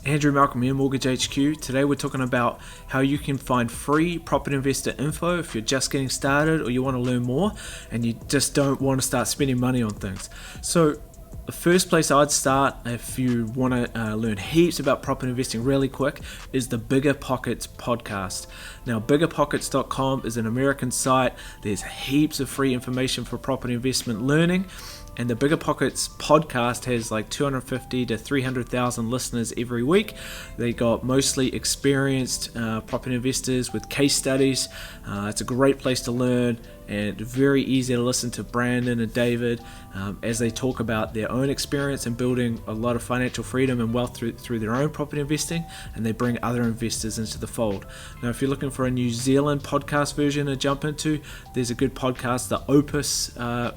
Andrew Malcolm here, Mortgage HQ. Today we're talking about how you can find free property investor info if you're just getting started or you want to learn more and you just don't want to start spending money on things. So the first place I'd start if you want to learn heaps about property investing really quick is the Bigger Pockets podcast. Now, biggerpockets.com is an American site. There's heaps of free information for property investment learning. And the Bigger Pockets podcast has like 250 to 300,000 listeners every week. They got mostly experienced property investors with case studies. It's a great place to learn and very easy to listen to Brandon and David as they talk about their own experience in building a lot of financial freedom and wealth through their own property investing, and they bring other investors into the fold. Now, if you're looking for a New Zealand podcast version to jump into, there's a good podcast, the Opes.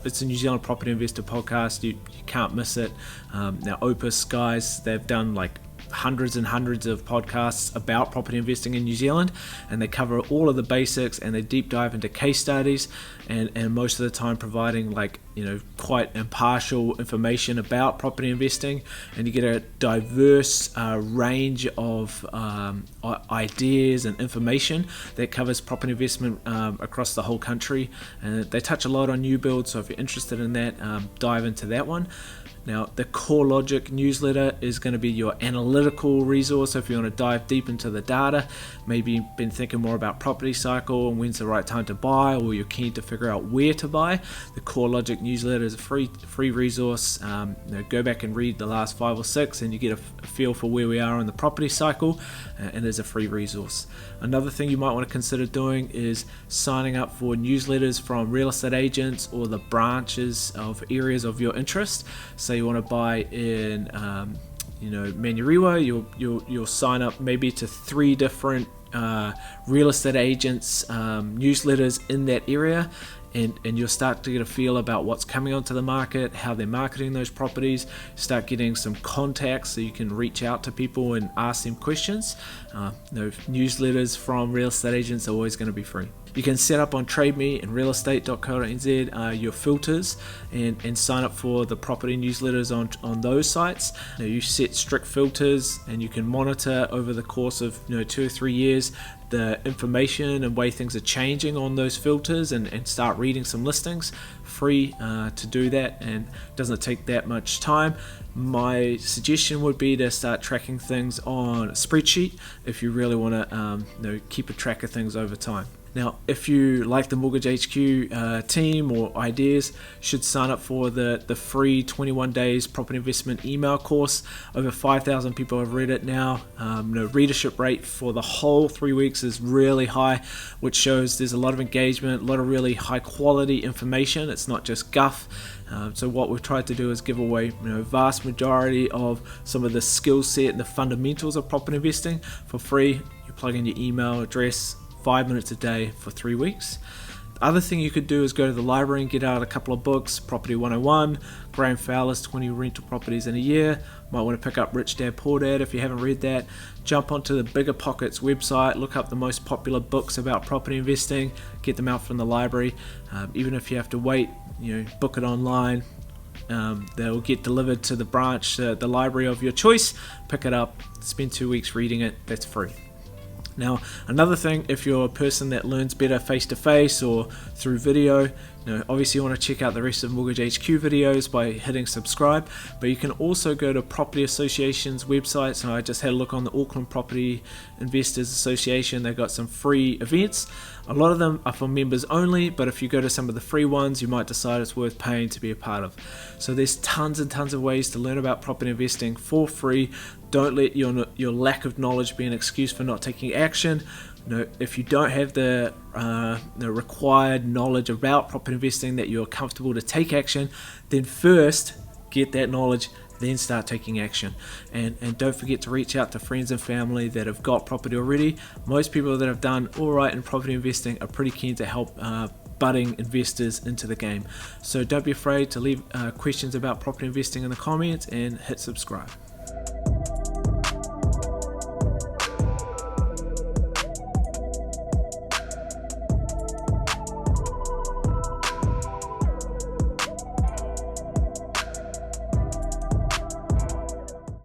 It's a New Zealand property investor podcast. You can't miss it. Now, Opes guys, they've done like hundreds and hundreds of podcasts about property investing in New Zealand, and they cover all of the basics and they deep dive into case studies and most of the time providing quite impartial information about property investing, and you get a diverse range of ideas and information that covers property investment across the whole country, and they touch a lot on new builds, so if you're interested in that, dive into that one. Now, the Corelogic newsletter is going to be your analytical resource. So if you want to dive deep into the data, maybe you've been thinking more about property cycle and when's the right time to buy, or you're keen to figure out where to buy, the Corelogic newsletter is a free resource. Go back and read the last 5 or 6 and you get a feel for where we are in the property cycle, and there's a free resource. Another thing you might want to consider doing is signing up for newsletters from real estate agents or the branches of areas of your interest. So you want to buy in Manurewa, you'll sign up maybe to 3 different real estate agents newsletters in that area, and you'll start to get a feel about what's coming onto the market, how they're marketing those properties, start getting some contacts so you can reach out to people and ask them questions. Newsletters from real estate agents are always going to be free. You can set up on TradeMe and realestate.co.nz your filters and sign up for the property newsletters on those sites. You set strict filters and you can monitor over the course of 2 or 3 years the information and way things are changing on those filters and start reading some listings. Free to do that, and doesn't take that much time. My suggestion would be to start tracking things on a spreadsheet if you really want to keep a track of things over time. Now, if you like the Mortgage HQ team or ideas, you should sign up for the free 21 days property investment email course. Over 5,000 people have read it now. Readership rate for the whole 3 weeks is really high, which shows there's a lot of engagement, a lot of really high quality information. It's not just guff. So what we've tried to do is give away vast majority of some of the skill set and the fundamentals of property investing for free. You plug in your email address, 5 minutes a day for 3 weeks. The other thing you could do is go to the library and get out a couple of books. Property 101, Graham Fowler's 20 rental properties in a year. Might want to pick up Rich Dad Poor Dad if you haven't read that. Jump onto the Bigger Pockets website, look up the most popular books about property investing, get them out from the library. Even if you have to wait, book it online. They'll get delivered to the branch, the library of your choice. Pick it up, spend 2 weeks reading it, that's free. Now, another thing, if you're a person that learns better face-to-face or through video, obviously you want to check out the rest of Mortgage HQ videos by hitting subscribe, but you can also go to Property Association's website. So I just had a look on the Auckland Property Investors Association. They've got some free events. A lot of them are for members only, but if you go to some of the free ones, you might decide it's worth paying to be a part of. So there's tons and tons of ways to learn about property investing for free. Don't let your lack of knowledge be an excuse for not taking action. If you don't have the required knowledge about property investing that you're comfortable to take action, then first get that knowledge, then start taking action. And don't forget to reach out to friends and family that have got property already. Most people that have done all right in property investing are pretty keen to help budding investors into the game. So don't be afraid to leave questions about property investing in the comments and hit subscribe.